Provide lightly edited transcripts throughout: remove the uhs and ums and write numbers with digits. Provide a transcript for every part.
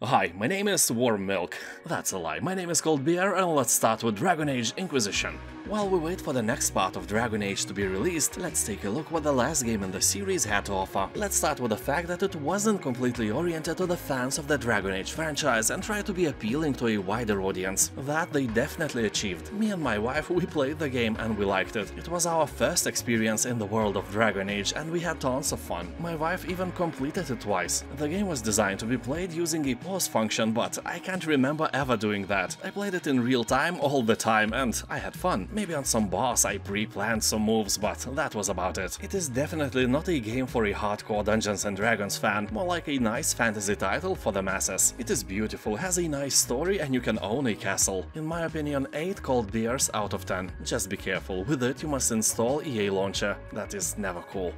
Hi, my name is Warm Milk. That's a lie, my name is Cold Beer, and let's start with Dragon Age Inquisition. While we wait for the next part of Dragon Age to be released, let's take a look what the last game in the series had to offer. Let's start with the fact that it wasn't completely oriented to the fans of the Dragon Age franchise and tried to be appealing to a wider audience. That they definitely achieved. Me and my wife, we played the game and we liked it. It was our first experience in the world of Dragon Age and we had tons of fun. My wife even completed it twice. The game was designed to be played using a pause function, but I can't remember ever doing that. I played it in real time all the time and I had fun. Maybe on some boss I pre-planned some moves, but that was about it. It is definitely not a game for a hardcore Dungeons & Dragons fan, more like a nice fantasy title for the masses. It is beautiful, has a nice story and you can own a castle. In my opinion, 8 cold beers out of 10. Just be careful, with it you must install EA Launcher. That is never cool.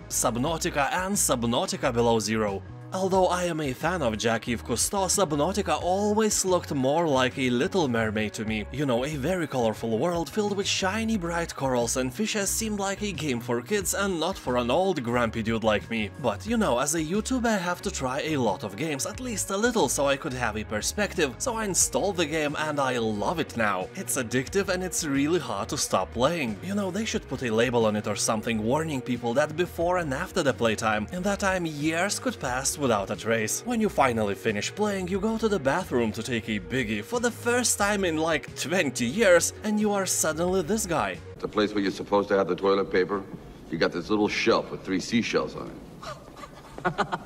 Subnautica and Subnautica Below Zero. Although I am a fan of Jacques-Yves Cousteau, Subnautica always looked more like a Little Mermaid to me. You know, a very colorful world filled with shiny bright corals and fishes seemed like a game for kids and not for an old grumpy dude like me. But you know, as a YouTuber I have to try a lot of games, at least a little, so I could have a perspective, so I installed the game and I love it now. It's addictive and it's really hard to stop playing. You know, they should put a label on it or something warning people that before and after the playtime. In that time years could pass without a trace. When you finally finish playing, you go to the bathroom to take a biggie for the first time in like 20 years, and you are suddenly this guy. The place where you're supposed to have the toilet paper, you got this little shelf with 3 seashells on it.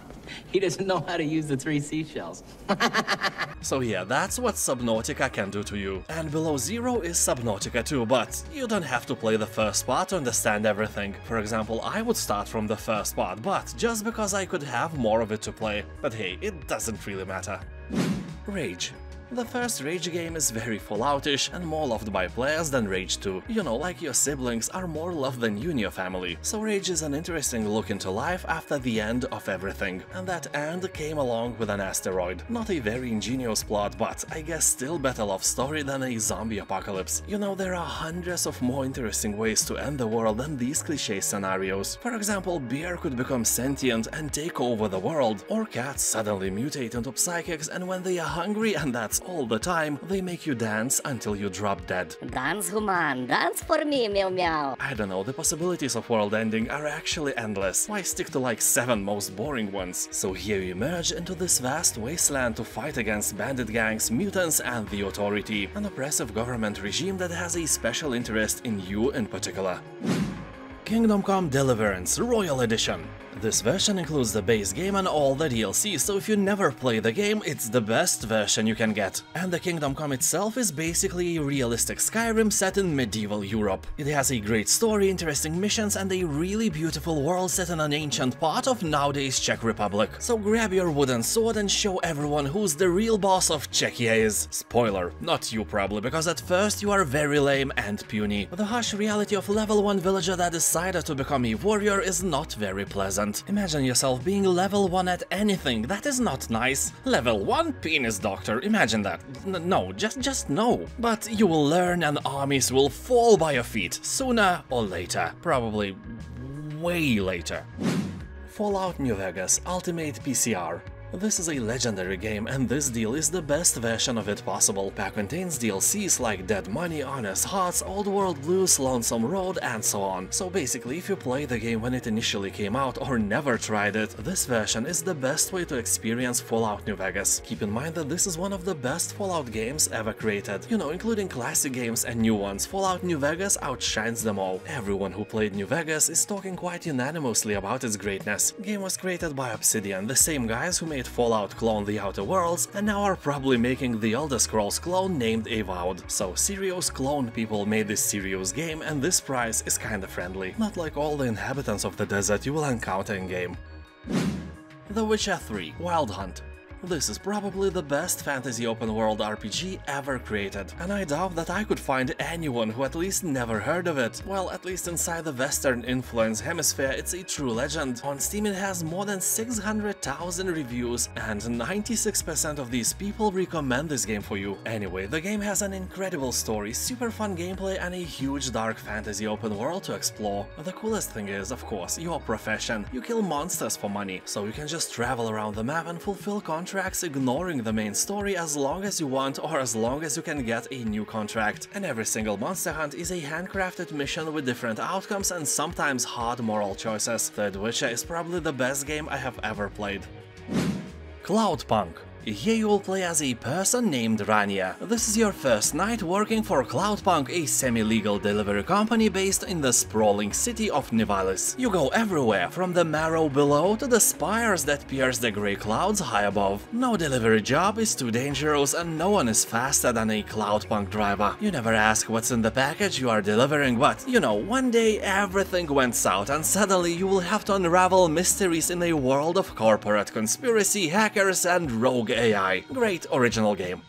He doesn't know how to use the 3 seashells. So yeah, that's what Subnautica can do to you. And Below Zero is Subnautica too, but you don't have to play the first part to understand everything. For example, I would start from the first part, but just because I could have more of it to play. But hey, it doesn't really matter. Rage. The first Rage game is very Fallout-ish and more loved by players than Rage 2. You know, like your siblings are more loved than you and your family. So Rage is an interesting look into life after the end of everything. And that end came along with an asteroid. Not a very ingenious plot, but I guess still better love story than a zombie apocalypse. You know, there are hundreds of more interesting ways to end the world than these cliché scenarios. For example, beer could become sentient and take over the world, or cats suddenly mutate into psychics and when they are hungry, and that's all the time, they make you dance until you drop dead. Dance, human, dance for me, meow meow. I don't know, the possibilities of world ending are actually endless. Why stick to like 7 most boring ones? So here you emerge into this vast wasteland to fight against bandit gangs, mutants and the Authority, an oppressive government regime that has a special interest in you in particular. Kingdom Come Deliverance Royal Edition. This version includes the base game and all the DLC, so if you never play the game, it's the best version you can get. And the Kingdom Come itself is basically a realistic Skyrim set in medieval Europe. It has a great story, interesting missions, and a really beautiful world set in an ancient part of nowadays Czech Republic. So grab your wooden sword and show everyone who's the real boss of Czechia is. Spoiler, not you probably, because at first you are very lame and puny. The harsh reality of level 1 villager that decided to become a warrior is not very pleasant. Imagine yourself being level 1 at anything, that is not nice. Level 1 penis doctor, imagine that. No, just no. But you will learn and armies will fall by your feet, sooner or later. Probably way later. Fallout New Vegas Ultimate PCR. This is a legendary game and this deal is the best version of it possible. Pack contains DLCs like Dead Money, Honest Hearts, Old World Blues, Lonesome Road and so on. So basically if you play the game when it initially came out or never tried it, this version is the best way to experience Fallout New Vegas. Keep in mind that this is one of the best Fallout games ever created. You know, including classic games and new ones, Fallout New Vegas outshines them all. Everyone who played New Vegas is talking quite unanimously about its greatness. The game was created by Obsidian, the same guys who made Fallout clone The Outer Worlds and now are probably making the Elder Scrolls clone named Avowed. So serious clone people made this serious game and this price is kinda friendly. Not like all the inhabitants of the desert you will encounter in game. The Witcher 3 Wild Hunt. This is probably the best fantasy open-world RPG ever created, and I doubt that I could find anyone who at least never heard of it. Well, at least inside the Western influence hemisphere, it's a true legend. On Steam it has more than 600,000 reviews, and 96% of these people recommend this game for you. Anyway, the game has an incredible story, super fun gameplay, and a huge dark fantasy open world to explore. The coolest thing is, of course, your profession. You kill monsters for money, so you can just travel around the map and fulfill contracts contracts, ignoring the main story as long as you want or as long as you can get a new contract. And every single monster hunt is a handcrafted mission with different outcomes and sometimes hard moral choices. The Witcher is probably the best game I have ever played. Cloudpunk. Here you will play as a person named Rania. This is your first night working for Cloudpunk, a semi-legal delivery company based in the sprawling city of Nivalis. You go everywhere, from the marrow below to the spires that pierce the grey clouds high above. No delivery job is too dangerous and no one is faster than a Cloudpunk driver. You never ask what's in the package you are delivering, but, you know, one day everything went south and suddenly you will have to unravel mysteries in a world of corporate conspiracy, hackers and rogue AI. Great original game.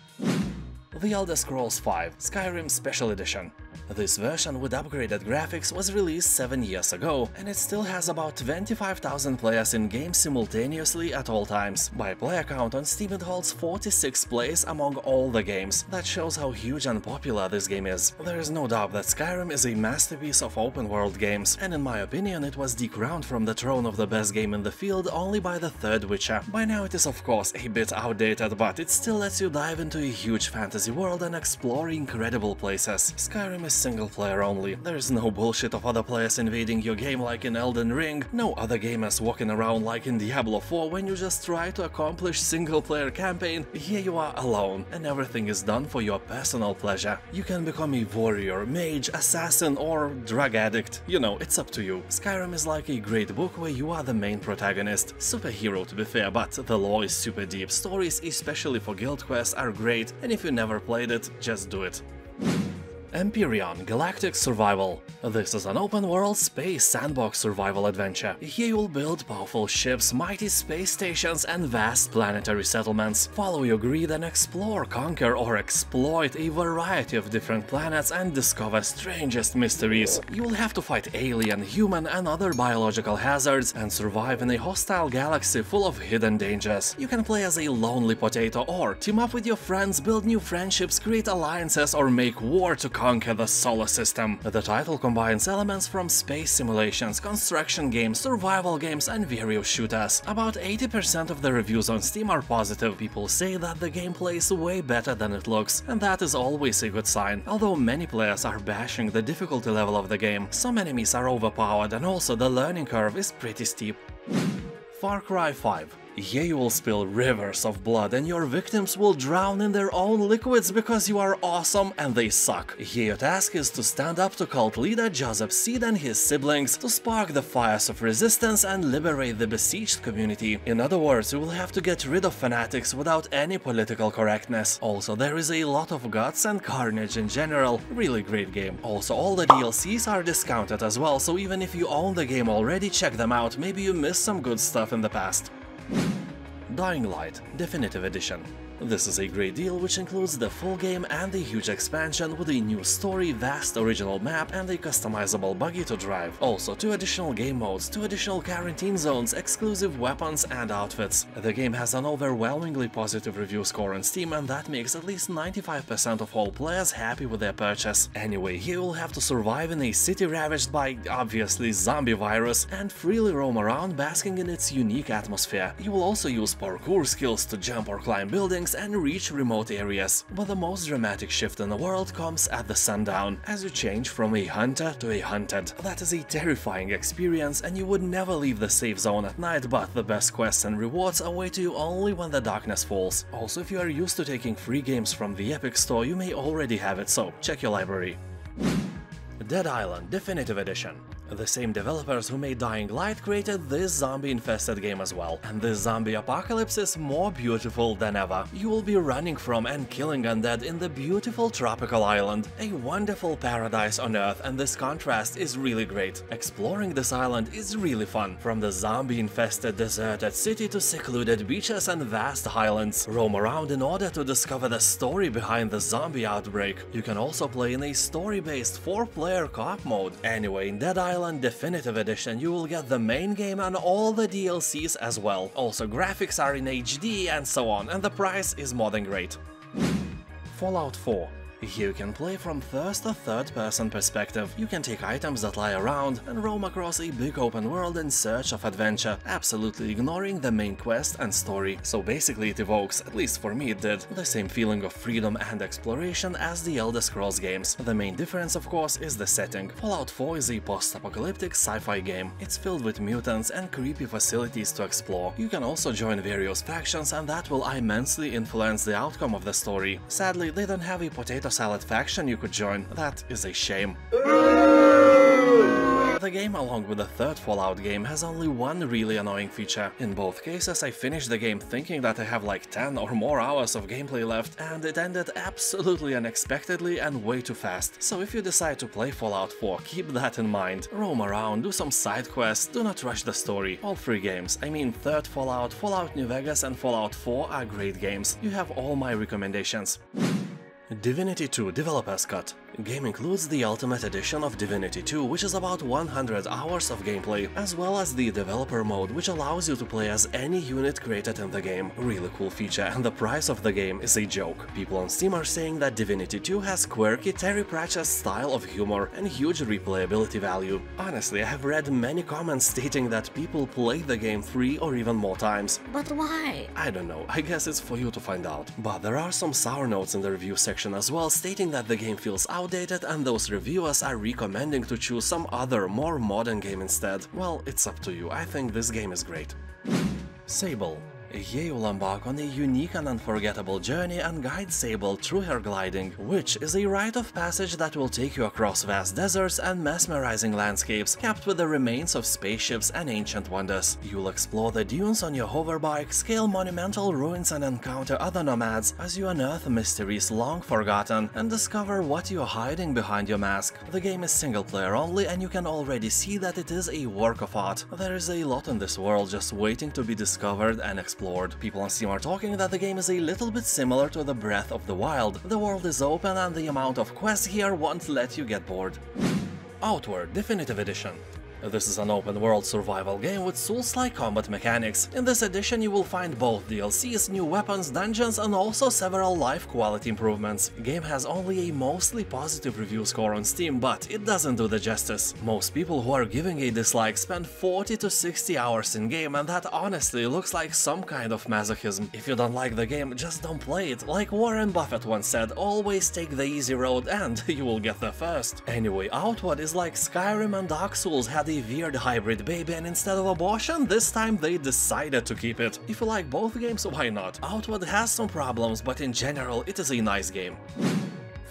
The Elder Scrolls V Skyrim Special Edition. This version with upgraded graphics was released 7 years ago, and it still has about 25,000 players in-game simultaneously at all times. By player count on Steam it holds 46 plays among all the games. That shows how huge and popular this game is. There is no doubt that Skyrim is a masterpiece of open-world games, and in my opinion it was decrowned from the throne of the best game in the field only by the third Witcher. By now it is of course a bit outdated, but it still lets you dive into a huge fantasy world and explore incredible places. Skyrim is single player only. There is no bullshit of other players invading your game like in Elden Ring, no other gamers walking around like in Diablo 4 when you just try to accomplish single player campaign. Here you are alone, and everything is done for your personal pleasure. You can become a warrior, mage, assassin or drug addict. You know, it's up to you. Skyrim is like a great book where you are the main protagonist. Superhero to be fair, but the lore is super deep. Stories, especially for guild quests, are great, and if you never played it, just do it. Empyrean Galactic Survival. This is an open-world space sandbox survival adventure. Here you'll build powerful ships, mighty space stations and vast planetary settlements. Follow your greed and explore, conquer or exploit a variety of different planets and discover strangest mysteries. You'll have to fight alien, human and other biological hazards and survive in a hostile galaxy full of hidden dangers. You can play as a lonely potato or team up with your friends, build new friendships, create alliances or make war to conquer the solar system. The title combines elements from space simulations, construction games, survival games and various shooters. About 80% of the reviews on Steam are positive. People say that the game plays way better than it looks, and that is always a good sign. Although many players are bashing the difficulty level of the game, some enemies are overpowered and also the learning curve is pretty steep. Far Cry 5. Here you will spill rivers of blood and your victims will drown in their own liquids because you are awesome and they suck. Here your task is to stand up to cult leader Joseph Seed and his siblings to spark the fires of resistance and liberate the besieged community. In other words, you will have to get rid of fanatics without any political correctness. Also, there is a lot of guts and carnage in general. Really great game. Also, all the DLCs are discounted as well, so even if you own the game already, check them out. Maybe you missed some good stuff in the past. Dying Light Definitive Edition. This is a great deal which includes the full game and a huge expansion with a new story, vast original map and a customizable buggy to drive. Also 2 additional game modes, 2 additional quarantine zones, exclusive weapons and outfits. The game has an overwhelmingly positive review score on Steam and that makes at least 95% of all players happy with their purchase. Anyway, here you'll have to survive in a city ravaged by, obviously, zombie virus and freely roam around basking in its unique atmosphere. You will also use parkour skills to jump or climb buildings and reach remote areas. But the most dramatic shift in the world comes at the sundown, as you change from a hunter to a hunted. That is a terrifying experience and you would never leave the safe zone at night, but the best quests and rewards await you only when the darkness falls. Also, if you are used to taking free games from the Epic Store, you may already have it, so check your library. Dead Island Definitive Edition. The same developers who made Dying Light created this zombie-infested game as well, and this zombie apocalypse is more beautiful than ever. You will be running from and killing undead in the beautiful tropical island, a wonderful paradise on Earth, and this contrast is really great. Exploring this island is really fun, from the zombie-infested deserted city to secluded beaches and vast highlands. Roam around in order to discover the story behind the zombie outbreak. You can also play in a story-based 4-player co-op mode. Anyway, in Dead Island Definitive Edition you will get the main game and all the DLCs as well. Also, graphics are in HD and so on, and the price is more than great. Fallout 4. Here you can play from first or third-person perspective. You can take items that lie around and roam across a big open world in search of adventure, absolutely ignoring the main quest and story. So basically it evokes, at least for me it did, the same feeling of freedom and exploration as the Elder Scrolls games. The main difference, of course, is the setting. Fallout 4 is a post-apocalyptic sci-fi game. It's filled with mutants and creepy facilities to explore. You can also join various factions, and that will immensely influence the outcome of the story. Sadly, they don't have a potato salad faction you could join. That is a shame. The game, along with the third Fallout game, has only one really annoying feature. In both cases, I finished the game thinking that I have like 10 or more hours of gameplay left, and it ended absolutely unexpectedly and way too fast. So if you decide to play Fallout 4, keep that in mind. Roam around, do some side quests, do not rush the story. All three games, I mean third Fallout, Fallout New Vegas and Fallout 4 are great games. You have all my recommendations. Divinity 2 Developer's Cut. The game includes the Ultimate Edition of Divinity 2, which is about 100 hours of gameplay, as well as the Developer Mode, which allows you to play as any unit created in the game. Really cool feature, and the price of the game is a joke. People on Steam are saying that Divinity 2 has quirky Terry Pratchett style of humor and huge replayability value. Honestly, I have read many comments stating that people play the game 3 or even more times. But why? I don't know, I guess it's for you to find out. But there are some sour notes in the review section as well, stating that the game feels outdated and those reviewers are recommending to choose some other, more modern game instead. Well, it's up to you, I think this game is great. Sable. Here you'll embark on a unique and unforgettable journey and guide Sable through her gliding, which is a rite of passage that will take you across vast deserts and mesmerizing landscapes capped with the remains of spaceships and ancient wonders. You'll explore the dunes on your hoverbike, scale monumental ruins and encounter other nomads as you unearth mysteries long forgotten and discover what you're hiding behind your mask. The game is single player only and you can already see that it is a work of art. There is a lot in this world just waiting to be discovered and explored. People on Steam are talking that the game is a little bit similar to the Breath of the Wild. The world is open and the amount of quests here won't let you get bored. Outward Definitive Edition. This is an open-world survival game with Souls-like combat mechanics. In this edition you will find both DLCs, new weapons, dungeons and also several life quality improvements. The game has only a mostly positive review score on Steam, but it doesn't do the justice. Most people who are giving a dislike spend 40 to 60 hours in game, and that honestly looks like some kind of masochism. If you don't like the game, just don't play it. Like Warren Buffett once said, always take the easy road and you will get there first. Anyway, Outward is like Skyrim and Dark Souls had a weird hybrid baby, and instead of abortion, this time they decided to keep it. If you like both games, why not? Outward has some problems, but in general, it is a nice game.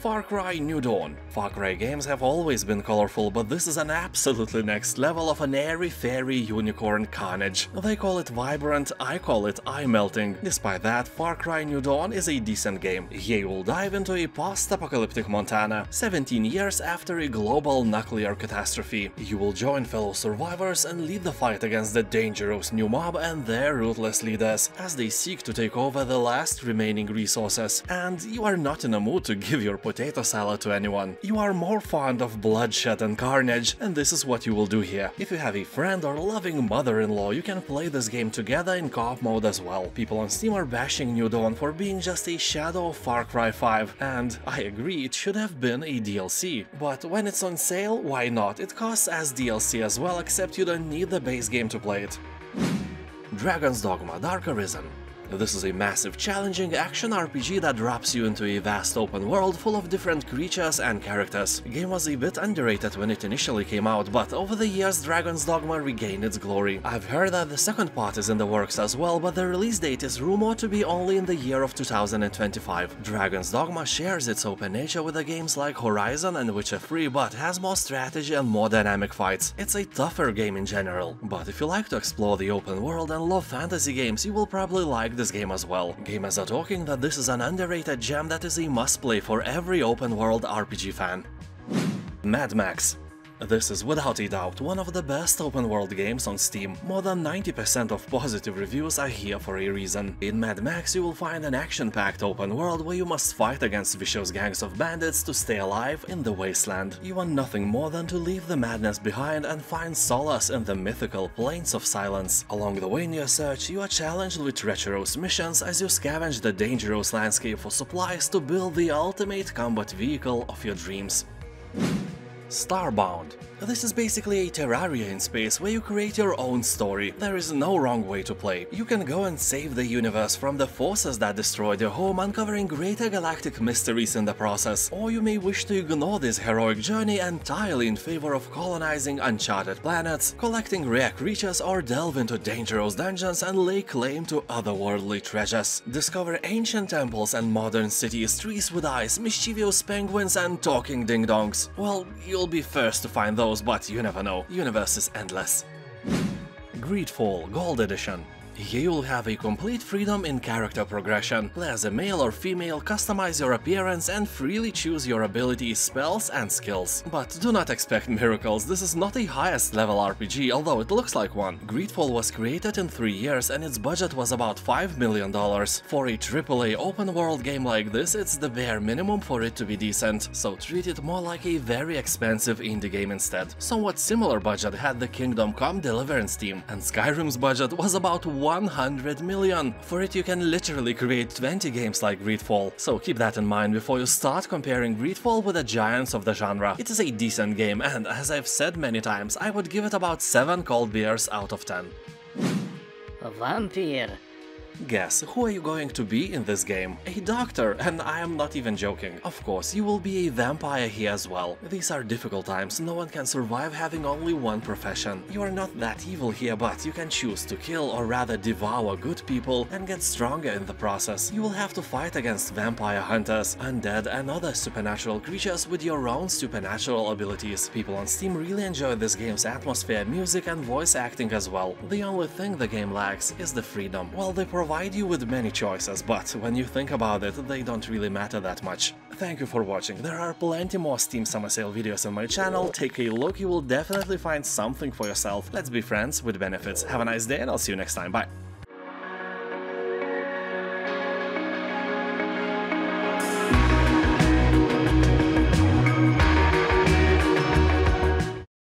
Far Cry New Dawn. Far Cry games have always been colorful, but this is an absolutely next level of an airy-fairy unicorn carnage. They call it vibrant, I call it eye-melting. Despite that, Far Cry New Dawn is a decent game. Here you will dive into a post-apocalyptic Montana, 17 years after a global nuclear catastrophe. You will join fellow survivors and lead the fight against the dangerous new mob and their ruthless leaders, as they seek to take over the last remaining resources. And you are not in a mood to give your potato salad to anyone. You are more fond of bloodshed and carnage, and this is what you will do here. If you have a friend or loving mother-in-law, you can play this game together in co-op mode as well. People on Steam are bashing New Dawn for being just a shadow of Far Cry 5, and I agree, it should have been a DLC. But when it's on sale, why not? It costs as DLC as well, except you don't need the base game to play it. Dragon's Dogma Dark Arisen. This is a massive, challenging action RPG that drops you into a vast open world full of different creatures and characters. The game was a bit underrated when it initially came out, but over the years Dragon's Dogma regained its glory. I've heard that the second part is in the works as well, but the release date is rumored to be only in the year of 2025. Dragon's Dogma shares its open nature with the games like Horizon and Witcher 3, but has more strategy and more dynamic fights. It's a tougher game in general, but if you like to explore the open world and love fantasy games, you will probably like this game as well. Gamers are talking that this is an underrated gem that is a must-play for every open-world RPG fan. Mad Max. This is without a doubt one of the best open-world games on Steam. More than 90% of positive reviews are here for a reason. In Mad Max you will find an action-packed open world where you must fight against vicious gangs of bandits to stay alive in the wasteland. You want nothing more than to leave the madness behind and find solace in the mythical Plains of Silence. Along the way in your search, you are challenged with treacherous missions as you scavenge the dangerous landscape for supplies to build the ultimate combat vehicle of your dreams. Starbound. This is basically a Terraria in space where you create your own story. There is no wrong way to play. You can go and save the universe from the forces that destroyed your home, uncovering greater galactic mysteries in the process. Or you may wish to ignore this heroic journey entirely in favor of colonizing uncharted planets, collecting rare creatures, or delve into dangerous dungeons and lay claim to otherworldly treasures. Discover ancient temples and modern cities, trees with eyes, mischievous penguins, and talking ding-dongs. Well, you'll be first to find those, but you never know. Universe is endless. Greedfall Gold Edition. Here you'll have a complete freedom in character progression. Play as a male or female, customize your appearance, and freely choose your abilities, spells, and skills. But do not expect miracles, this is not a highest level RPG, although it looks like one. Greedfall was created in 3 years and its budget was about $5 million. For a AAA open world game like this, it's the bare minimum for it to be decent, so treat it more like a very expensive indie game instead. Somewhat similar budget had the Kingdom Come Deliverance team, and Skyrim's budget was about 100 million. For it you can literally create 20 games like Greedfall, so keep that in mind before you start comparing Greedfall with the giants of the genre. It is a decent game and, as I've said many times, I would give it about 7 cold beers out of 10. A vampire. Guess, who are you going to be in this game? A doctor, and I am not even joking. Of course, you will be a vampire here as well. These are difficult times, no one can survive having only one profession. You are not that evil here, but you can choose to kill or rather devour good people and get stronger in the process. You will have to fight against vampire hunters, undead and other supernatural creatures with your own supernatural abilities. People on Steam really enjoy this game's atmosphere, music and voice acting as well. The only thing the game lacks is the freedom. Well, they provide you with many choices, but when you think about it, they don't really matter that much. Thank you for watching. There are plenty more Steam Summer Sale videos on my channel. Take a look, you will definitely find something for yourself. Let's be friends with benefits. Have a nice day and I'll see you next time. Bye!